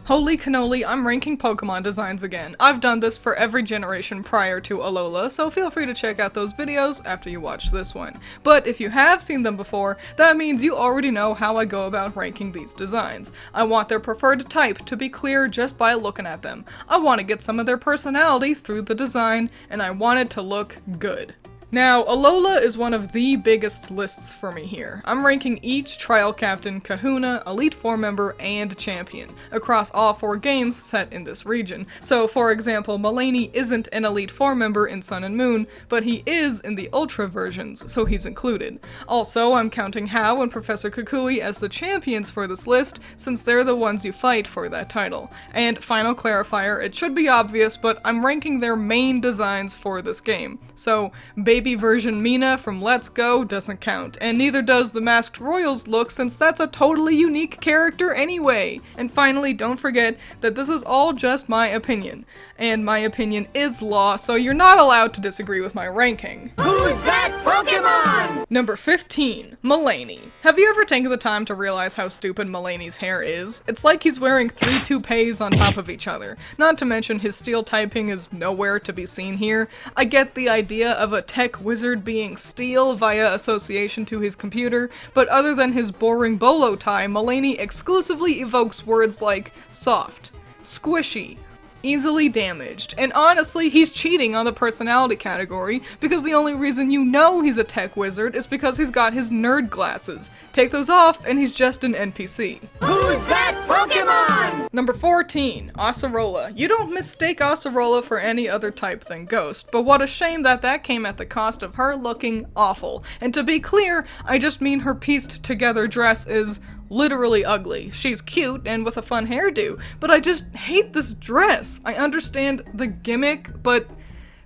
Holy cannoli, I'm ranking Pokemon designs again. I've done this for every generation prior to Alola, so feel free to check out those videos after you watch this one. But if you have seen them before, that means you already know how I go about ranking these designs. I want their preferred type to be clear just by looking at them. I want to get some of their personality through the design, and I want it to look good. Now, Alola is one of the biggest lists for me here. I'm ranking each Trial Captain, Kahuna, Elite Four member, and Champion, across all 4 games set in this region. So, for example, Mulaney isn't an Elite Four member in Sun and Moon, but he is in the Ultra versions, so he's included. Also, I'm counting Hau and Professor Kukui as the champions for this list, since they're the ones you fight for that title. And final clarifier, it should be obvious, but I'm ranking their main designs for this game. So, Baby version Mina from Let's Go doesn't count, and neither does the Masked Royals look, since that's a totally unique character anyway. And finally, don't forget that this is all just my opinion, and my opinion is law, so you're not allowed to disagree with my ranking. Who's that Pokemon? Number 15, Mulaney. Have you ever taken the time to realize how stupid Mulaney's hair is? It's like he's wearing 3 toupees on top of each other. Not to mention his steel typing is nowhere to be seen here. I get the idea of a tech wizard being steel via association to his computer, but other than his boring bolo tie, Mulaney exclusively evokes words like soft, squishy, easily damaged, and honestly, he's cheating on the personality category, because the only reason you know he's a tech wizard is because he's got his nerd glasses. Take those off, and he's just an NPC. Who's that Pokemon? Number 14, Acerola. You don't mistake Acerola for any other type than Ghost, but what a shame that that came at the cost of her looking awful. And to be clear, I just mean her pieced together dress is literally ugly. She's cute and with a fun hairdo, but I just hate this dress. I understand the gimmick, but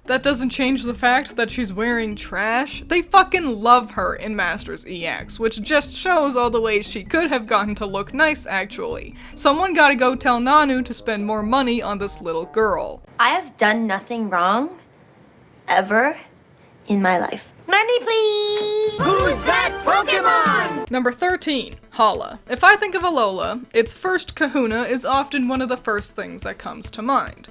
that doesn't change the fact that she's wearing trash. They fucking love her in Masters EX, which just shows all the ways she could have gotten to look nice, actually. Someone gotta go tell Nanu to spend more money on this little girl. I have done nothing wrong, ever, in my life. Money, please! Who's that Pokemon? Number 13, Hala. If I think of Alola, its first Kahuna is often one of the first things that comes to mind.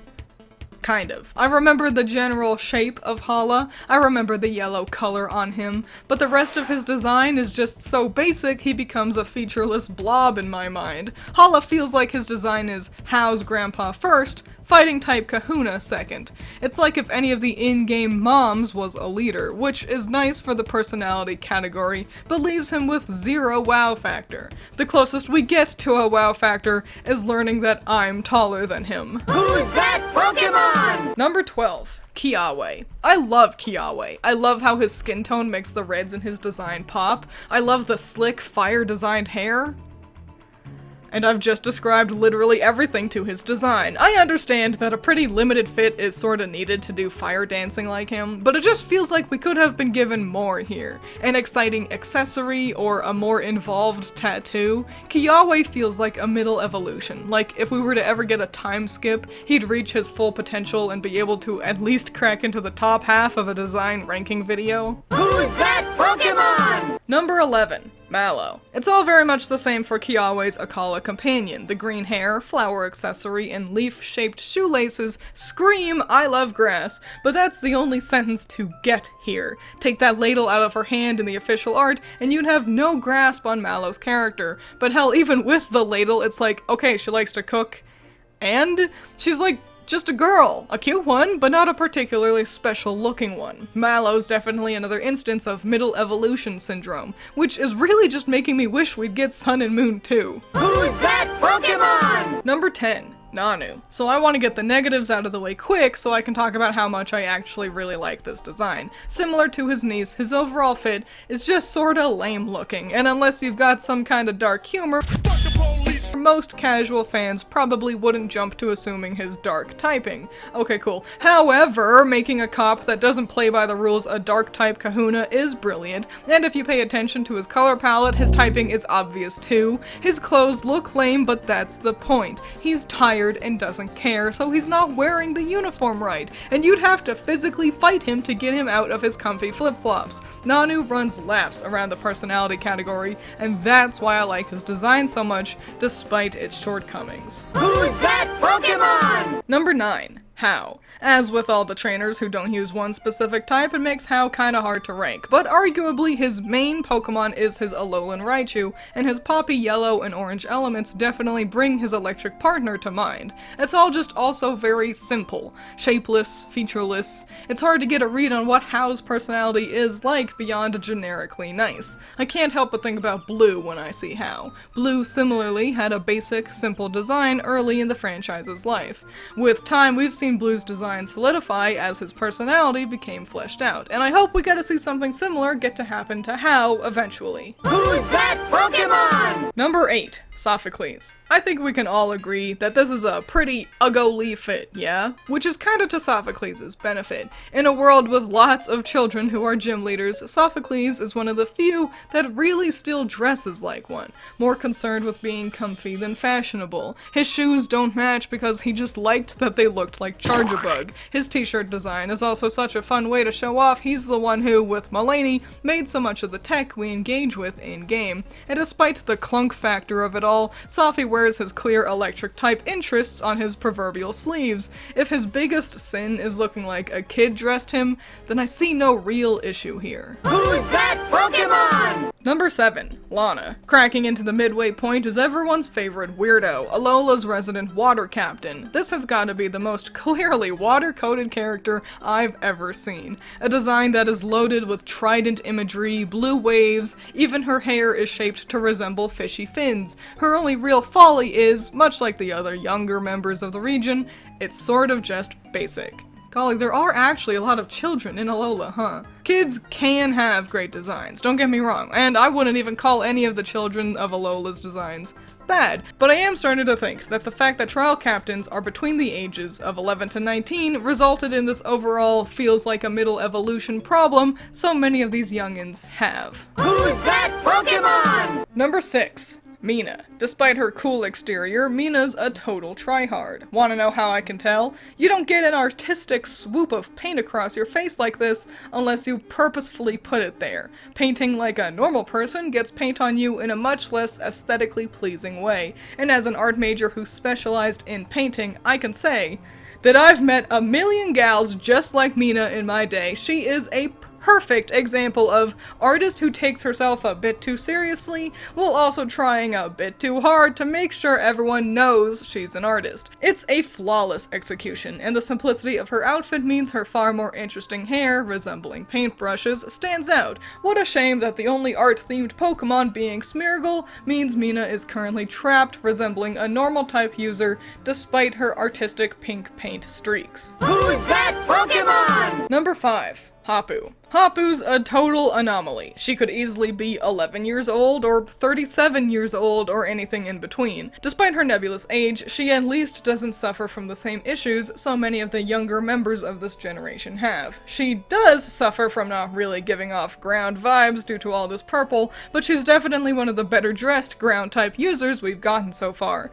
Kind of. I remember the general shape of Hala, I remember the yellow color on him, but the rest of his design is just so basic he becomes a featureless blob in my mind. Hala feels like his design is Hau's grandpa first, fighting type Kahuna second. It's like if any of the in-game moms was a leader, which is nice for the personality category, but leaves him with 0 wow factor. The closest we get to a wow factor is learning that I'm taller than him. Who's that Pokemon? Number 12. Kiawe. I love Kiawe. I love how his skin tone makes the reds in his design pop. I love the slick, fire-designed hair. And I've just described literally everything to his design. I understand that a pretty limited fit is sorta needed to do fire dancing like him, but it just feels like we could have been given more here. An exciting accessory or a more involved tattoo. Kiawe feels like a middle evolution. Like if we were to ever get a time skip, he'd reach his full potential and be able to at least crack into the top half of a design ranking video. Who's that Pokemon? Number 11. Mallow. It's all very much the same for Kiawe's Akala companion. The green hair, flower accessory, and leaf-shaped shoelaces scream, "I love grass," but that's the only sentence to get here. Take that ladle out of her hand in the official art, and you'd have no grasp on Mallow's character. But hell, even with the ladle, it's like, okay, she likes to cook, and she's like, just a girl. A cute one, but not a particularly special looking one. Mallow's definitely another instance of middle evolution syndrome, which is really just making me wish we'd get Sun and Moon too. Who's that Pokemon? Number 10. Nanu. So I want to get the negatives out of the way quick so I can talk about how much I actually really like this design. Similar to his niece, his overall fit is just sorta lame looking, and unless you've got some kind of dark humor, most casual fans probably wouldn't jump to assuming his dark typing. Okay, cool. However, making a cop that doesn't play by the rules a dark type Kahuna is brilliant, and if you pay attention to his color palette, his typing is obvious too. His clothes look lame, but that's the point. He's tired and doesn't care, so he's not wearing the uniform right, and you'd have to physically fight him to get him out of his comfy flip-flops. Nanu runs laps around the personality category, and that's why I like his design so much, despite despite its shortcomings. Who's that Pokemon? Number 9. How. As with all the trainers who don't use one specific type, it makes How kinda hard to rank, but arguably his main Pokemon is his Alolan Raichu, and his poppy yellow and orange elements definitely bring his electric partner to mind. It's all just also very simple. Shapeless, featureless. It's hard to get a read on what How's personality is like beyond generically nice. I can't help but think about Blue when I see How. Blue similarly had a basic, simple design early in the franchise's life. With time, we've seen Blue's design solidify as his personality became fleshed out, and I hope we get to see something similar get to happen to How eventually. Who's that Pokemon? Number 8. Sophocles. I think we can all agree that this is a pretty ugly fit, yeah? Which is kinda to Sophocles' benefit. In a world with lots of children who are gym leaders, Sophocles is one of the few that really still dresses like one, more concerned with being comfy than fashionable. His shoes don't match because he just liked that they looked like Charjabug. His t-shirt design is also such a fun way to show off he's the one who, with Mulaney, made so much of the tech we engage with in-game. And despite the clunk factor of it all, Sophy wears his clear electric type interests on his proverbial sleeves. If his biggest sin is looking like a kid dressed him, then I see no real issue here. Who's that Pokemon? Number 7. Lana. Cracking into the midway point is everyone's favorite weirdo, Alola's resident water captain. This has got to be the most clearly water-coded character I've ever seen. A design that is loaded with trident imagery, blue waves, even her hair is shaped to resemble fishy fins. Her only real folly is, much like the other younger members of the region, it's sort of just basic. Golly, there are actually a lot of children in Alola, huh? Kids can have great designs, don't get me wrong, and I wouldn't even call any of the children of Alola's designs bad, but I am starting to think that the fact that trial captains are between the ages of 11 to 19 resulted in this overall feels like a middle evolution problem so many of these youngins have. Who's that Pokemon? Number 6. Mina. Despite her cool exterior, Mina's a total tryhard. Wanna know how I can tell? You don't get an artistic swoop of paint across your face like this unless you purposefully put it there. Painting like a normal person gets paint on you in a much less aesthetically pleasing way, and as an art major who specialized in painting, I can say that I've met a million gals just like Mina in my day. She is a perfect example of artist who takes herself a bit too seriously while also trying a bit too hard to make sure everyone knows she's an artist. It's a flawless execution, and the simplicity of her outfit means her far more interesting hair, resembling paintbrushes, stands out. What a shame that the only art-themed Pokemon being Smeargle means Mina is currently trapped, resembling a normal type user despite her artistic pink paint streaks. Who's that Pokemon? Number 5. Hapu. Hapu's a total anomaly. She could easily be 11 years old, or 37 years old, or anything in between. Despite her nebulous age, she at least doesn't suffer from the same issues so many of the younger members of this generation have. She does suffer from not really giving off ground vibes due to all this purple, but she's definitely one of the better dressed ground-type users we've gotten so far.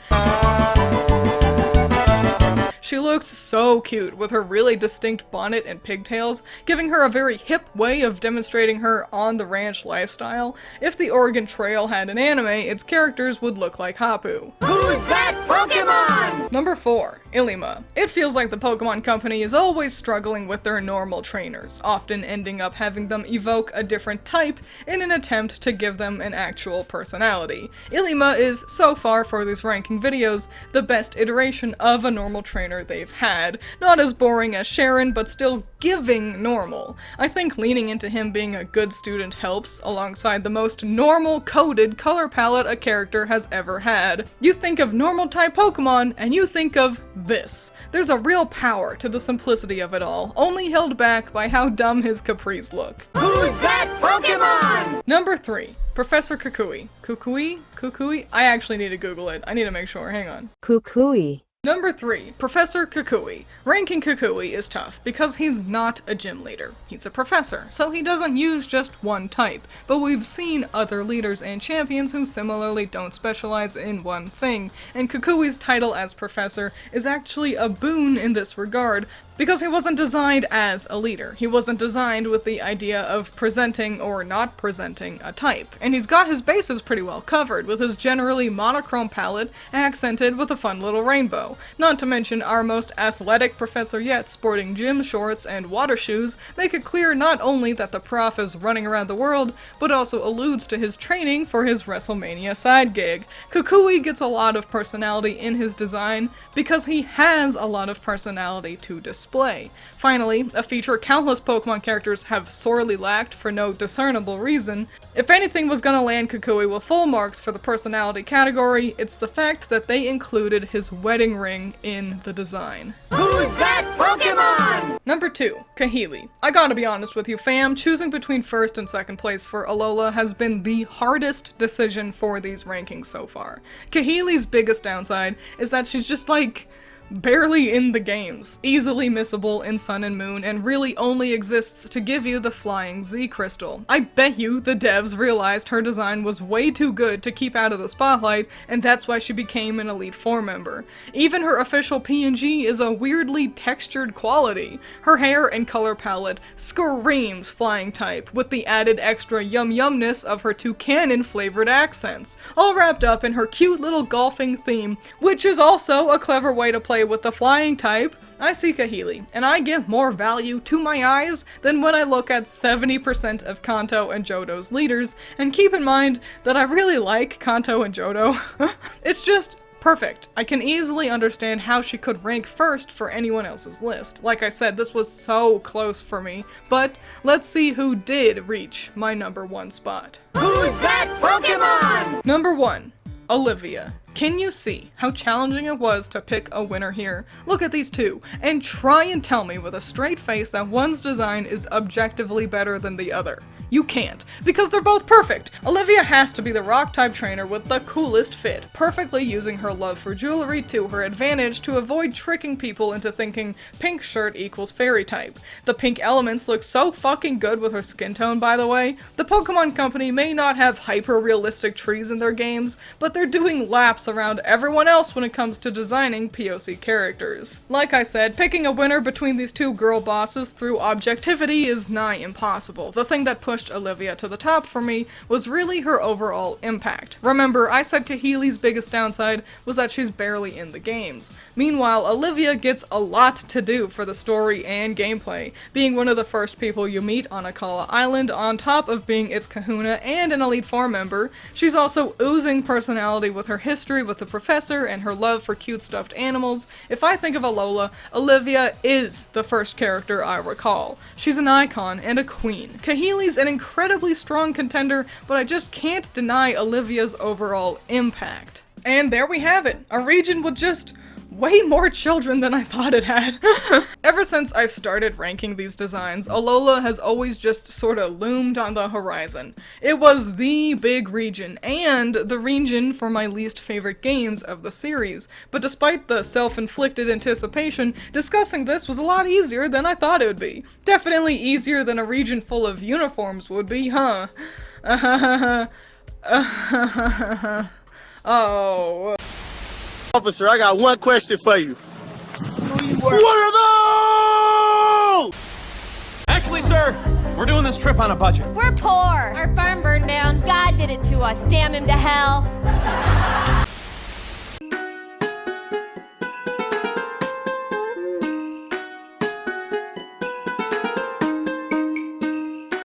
She looks so cute with her really distinct bonnet and pigtails, giving her a very hip way of demonstrating her on-the-ranch lifestyle. If the Oregon Trail had an anime, its characters would look like Hapu. Who's that Pokemon? Number 4. Ilima. It feels like the Pokemon Company is always struggling with their normal trainers, often ending up having them evoke a different type in an attempt to give them an actual personality. Ilima is, so far for these ranking videos, the best iteration of a normal trainer they've had. Not as boring as Sharon, but still giving normal. I think leaning into him being a good student helps, alongside the most normal coded color palette a character has ever had. You think of normal type Pokemon, and you think of this. There's a real power to the simplicity of it all, only held back by how dumb his capris look. Who's that Pokemon? Number 3. Professor Kukui. Kukui? I actually need to Google it. I need to make sure. Hang on. Kukui. Number 3. Professor Kukui. Ranking Kukui is tough because he's not a gym leader. He's a professor, so he doesn't use just one type, but we've seen other leaders and champions who similarly don't specialize in one thing, and Kukui's title as professor is actually a boon in this regard, Because he wasn't designed as a leader. He wasn't designed with the idea of presenting or not presenting a type. And he's got his bases pretty well covered, with his generally monochrome palette accented with a fun little rainbow. Not to mention our most athletic professor yet sporting gym shorts and water shoes make it clear not only that the prof is running around the world, but also alludes to his training for his WrestleMania side gig. Kukui gets a lot of personality in his design because he has a lot of personality to display. Finally, a feature countless Pokemon characters have sorely lacked for no discernible reason. If anything was gonna land Kukui with full marks for the personality category, it's the fact that they included his wedding ring in the design. Who's that Pokemon? Number 2, Kahili. I gotta be honest with you fam, choosing between first and second place for Alola has been the hardest decision for these rankings so far. Kahili's biggest downside is that she's just like, barely in the games, easily missable in Sun and Moon, and really only exists to give you the flying Z crystal. I bet you the devs realized her design was way too good to keep out of the spotlight, and that's why she became an Elite Four member. Even her official PNG is a weirdly textured quality. Her hair and color palette screams flying type, with the added extra yum-yumness of her toucan flavored accents, all wrapped up in her cute little golfing theme, which is also a clever way to play with the flying type. I see Kahili, and I give more value to my eyes than when I look at 70% of Kanto and Johto's leaders, and keep in mind that I really like Kanto and Johto. It's just perfect. I can easily understand how she could rank first for anyone else's list. Like I said, this was so close for me, but let's see who did reach my number 1 spot. Who's that Pokemon? Number 1, Olivia. Can you see how challenging it was to pick a winner here? Look at these two, and try and tell me with a straight face that one's design is objectively better than the other. You can't, because they're both perfect! Olivia has to be the rock-type trainer with the coolest fit, perfectly using her love for jewelry to her advantage to avoid tricking people into thinking pink shirt equals fairy type. The pink elements look so fucking good with her skin tone, by the way. The Pokemon Company may not have hyper-realistic trees in their games, but they're doing laps around everyone else when it comes to designing POC characters. Like I said, picking a winner between these two girl bosses through objectivity is nigh impossible. The thing that pushed Olivia to the top for me was really her overall impact. Remember, I said Kahili's biggest downside was that she's barely in the games. Meanwhile, Olivia gets a lot to do for the story and gameplay, being one of the first people you meet on Akala Island, on top of being its Kahuna and an Elite Four member. She's also oozing personality with her history with the professor and her love for cute stuffed animals. If I think of Alola, Olivia is the first character I recall. She's an icon and a queen. Kahili's an incredibly strong contender, but I just can't deny Olivia's overall impact. And there we have it, a region with just way more children than I thought it had. Ever since I started ranking these designs, Alola has always just sorta loomed on the horizon. It was the big region, and the region for my least favorite games of the series. But despite the self-inflicted anticipation, discussing this was a lot easier than I thought it would be. Definitely easier than a region full of uniforms would be, huh? Oh. Officer, I got one question for you. What are those? Actually, sir, we're doing this trip on a budget. We're poor. Our farm burned down. God did it to us. Damn him to hell.